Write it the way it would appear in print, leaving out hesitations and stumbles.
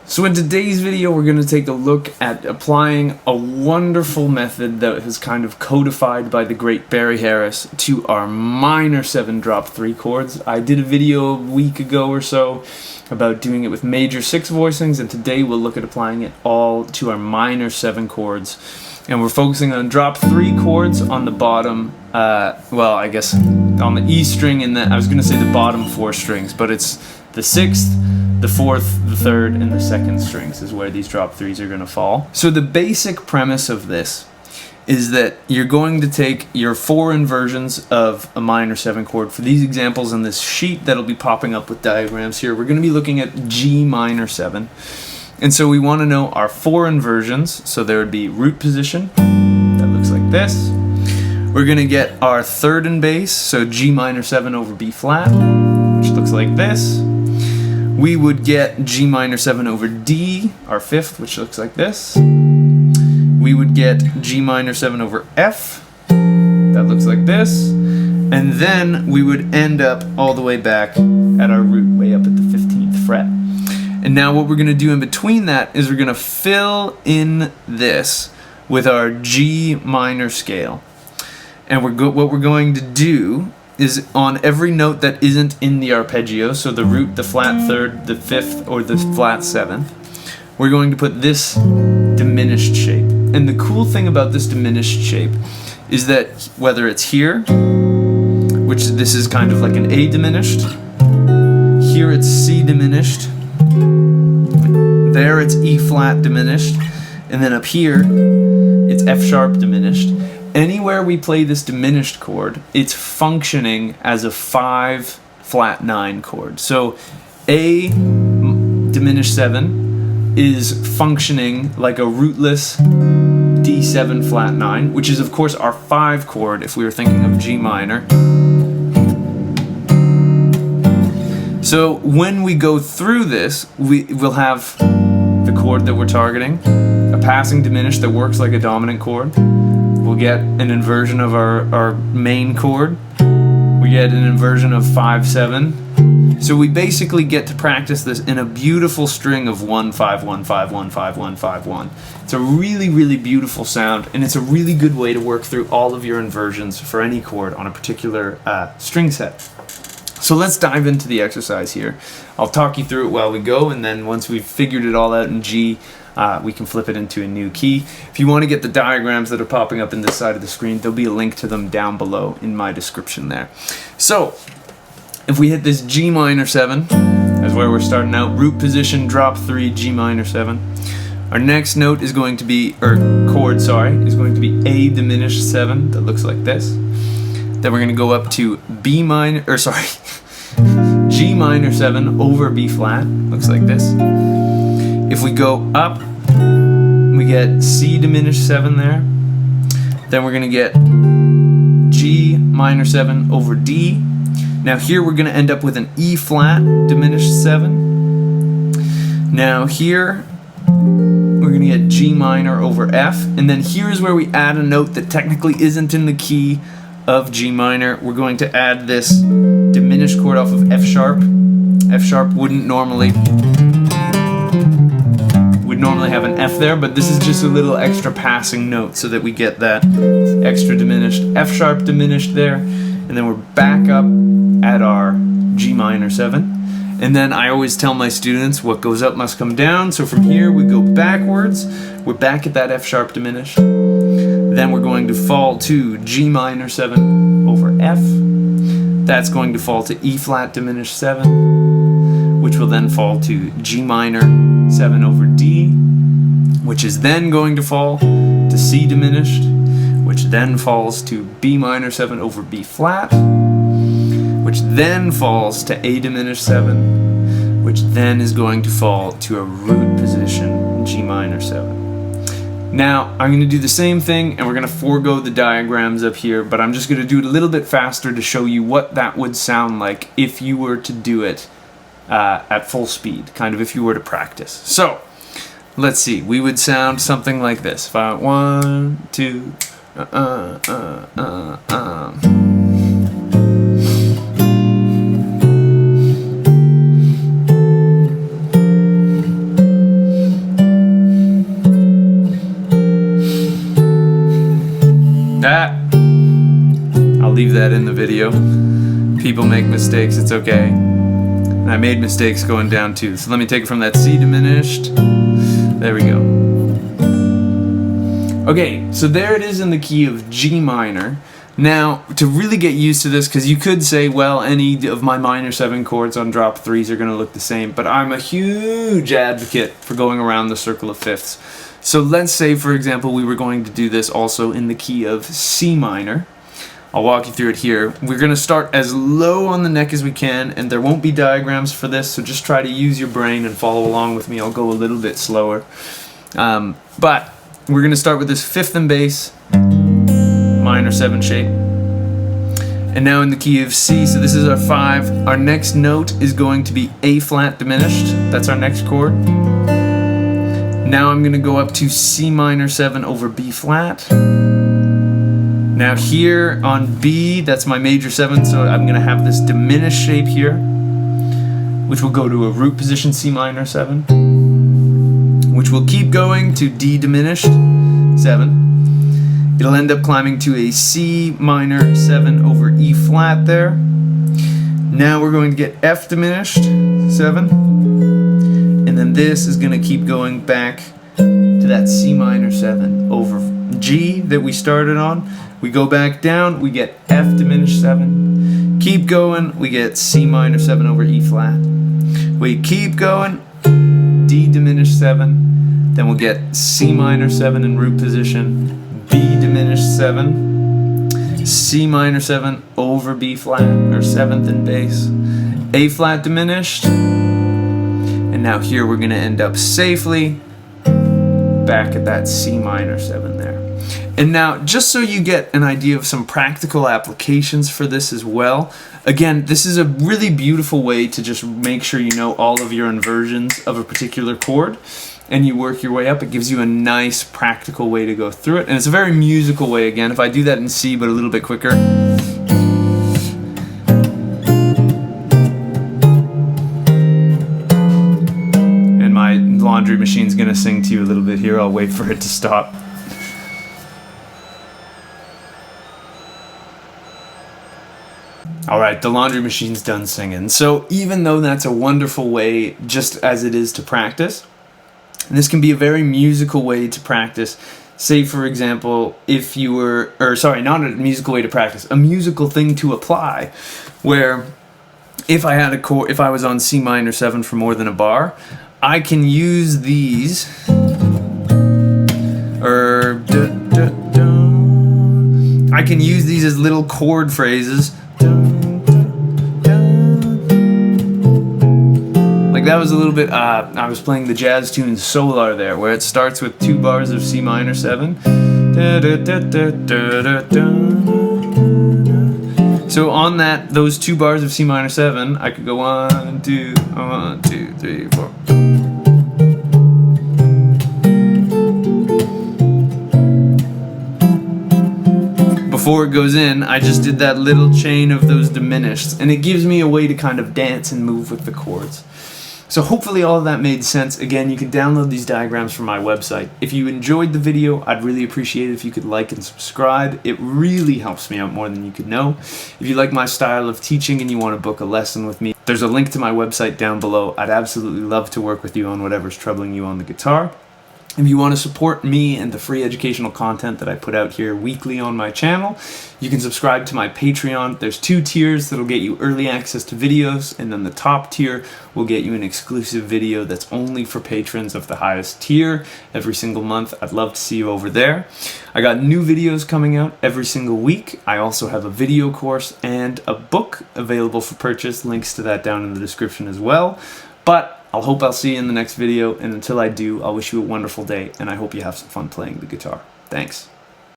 So in today's video, we're going to take a look at applying a wonderful method that is kind of codified by the great Barry Harris to our minor 7 drop 3 chords. I did a video a week ago or so about doing it with major 6 voicings, and today we'll look at applying it all to our minor 7 chords. And we're focusing on drop 3 chords on the bottom, well, I guess on the E string, and I was going to say the bottom 4 strings, but it's the 6th, the 4th, the 3rd, and the 2nd strings is where these drop 3s are going to fall. So the basic premise of this is that you're going to take your 4 inversions of a minor 7 chord. For these examples on this sheet that'll be popping up with diagrams here, we're going to be looking at G minor 7. And so we want to know our 4 inversions. So there would be root position, that looks like this. We're going to get our 3rd and bass, so G minor 7 over B flat, which looks like this. We would get G minor 7 over D, our 5th, which looks like this. We would get G minor 7 over F, that looks like this. And then we would end up all the way back at our root way up at the 15th fret. And now what we're going to do in between that is we're going to fill in this with our G minor scale. And what we're going to do is on every note that isn't in the arpeggio, so the root, the flat 3rd, the 5th, or the flat 7th, we're going to put this diminished shape. And the cool thing about this diminished shape is that whether it's here, which this is kind of like an A diminished, here it's C diminished, there it's E flat diminished, and then up here it's F sharp diminished. Anywhere we play this diminished chord, it's functioning as a 5 flat 9 chord. So A diminished 7 is functioning like a rootless D7 flat 9, which is of course our 5 chord if we were thinking of G minor. So when we go through this, we'll have the chord that we're targeting, a passing diminished that works like a dominant chord. We'll get an inversion of our main chord. We get an inversion of 5/7. So we basically get to practice this in a beautiful string of 1 5 1 5 1 5 1 5 1. It's a really, really beautiful sound, and it's a really good way to work through all of your inversions for any chord on a particular string set. So let's dive into the exercise here. I'll talk you through it while we go, and then once we've figured it all out in G, we can flip it into a new key. If you want to get the diagrams that are popping up in this side of the screen, there'll be a link to them down below in my description there. So, if we hit this G minor 7, that's where we're starting out, root position, drop 3, G minor 7. Our next note is going to be, chord, is going to be A diminished 7, that looks like this. Then we're going to go up to G minor 7 over B flat, looks like this. If we go up, we get C diminished 7 there. Then we're going to get G minor 7 over D. Now here we're going to end up with an E flat diminished 7. Now here we're going to get G minor over F. And then here's where we add a note that technically isn't in the key of G minor. We're going to add this diminished chord off of F sharp. F sharp wouldn't normally have an F there, but this is just a little extra passing note so that we get that extra diminished F sharp diminished there, and then we're back up at our G minor 7. And then I always tell my students what goes up must come down, so from here we go backwards, we're back at that F sharp diminished, then we're going to fall to G minor 7 over F, that's going to fall to E flat diminished 7, which will then fall to G minor 7 over D, which is then going to fall to C diminished, which then falls to B minor 7 over B flat, which then falls to A diminished 7, which then is going to fall to a root position, G minor 7. Now, I'm going to do the same thing, and we're going to forego the diagrams up here, but I'm just going to do it a little bit faster to show you what that would sound like if you were to do it at full speed, kind of if you were to practice. So, let's see, we would sound something like this. 1 2 leave that in the video. People make mistakes, it's okay. And I made mistakes going down too. So let me take it from that C diminished. There we go. Okay, so there it is in the key of G minor. Now, to really get used to this, because you could say, well, any of my minor 7 chords on drop 3s are going to look the same, but I'm a huge advocate for going around the circle of fifths. So let's say, for example, we were going to do this also in the key of C minor. I'll walk you through it here. We're going to start as low on the neck as we can, and there won't be diagrams for this, so just try to use your brain and follow along with me. I'll go a little bit slower. But we're going to start with this 5th and bass, minor 7 shape. And now in the key of C, so this is our 5. Our next note is going to be A flat diminished. That's our next chord. Now I'm going to go up to C minor 7 over B flat. Now here on B, that's my major 7, so I'm going to have this diminished shape here, which will go to a root position C minor 7, which will keep going to D diminished 7. It'll end up climbing to a C minor 7 over E flat there. Now we're going to get F diminished 7, and then this is going to keep going back to that C minor 7 over G that we started on. We go back down, we get F diminished 7. Keep going, we get C minor 7 over E flat. We keep going, D diminished 7. Then we'll get C minor 7 in root position, B diminished 7, C minor 7 over B flat, or 7th in bass, A flat diminished. And now here we're going to end up safely back at that C minor 7 there. And now, just so you get an idea of some practical applications for this as well, again, this is a really beautiful way to just make sure you know all of your inversions of a particular chord, and you work your way up. It gives you a nice practical way to go through it, and it's a very musical way. Again, if I do that in C but a little bit quicker, and my laundry machine's gonna sing to you a little bit here. I'll wait for it to stop. Alright, the laundry machine's done singing. So even though that's a wonderful way, just as it is to practice, this can be a very musical way to practice. Say, for example, if you were, or sorry, not a musical way to practice, a musical thing to apply, where if I had a chord, if I was on C minor 7 for more than a bar, I can use these, I can use these as little chord phrases. Like that was a little bit, I was playing the jazz tune Solar there, where it starts with 2 bars of C minor 7. So on that, those 2 bars of C minor 7, I could go 1, 2, 1, 2, 3, 4. Before it goes in, I just did that little chain of those diminished, and it gives me a way to kind of dance and move with the chords. So hopefully all of that made sense. Again, you can download these diagrams from my website. If you enjoyed the video, I'd really appreciate it if you could like and subscribe. It really helps me out more than you could know. If you like my style of teaching and you want to book a lesson with me, there's a link to my website down below. I'd absolutely love to work with you on whatever's troubling you on the guitar. If you want to support me and the free educational content that I put out here weekly on my channel, you can subscribe to my Patreon. There's 2 tiers that'll get you early access to videos, and then the top tier will get you an exclusive video that's only for patrons of the highest tier every single month. I'd love to see you over there. I got new videos coming out every single week. I also have a video course and a book available for purchase. Links to that down in the description as well. But I'll see you in the next video, and until I do, I'll wish you a wonderful day, and I hope you have some fun playing the guitar. Thanks.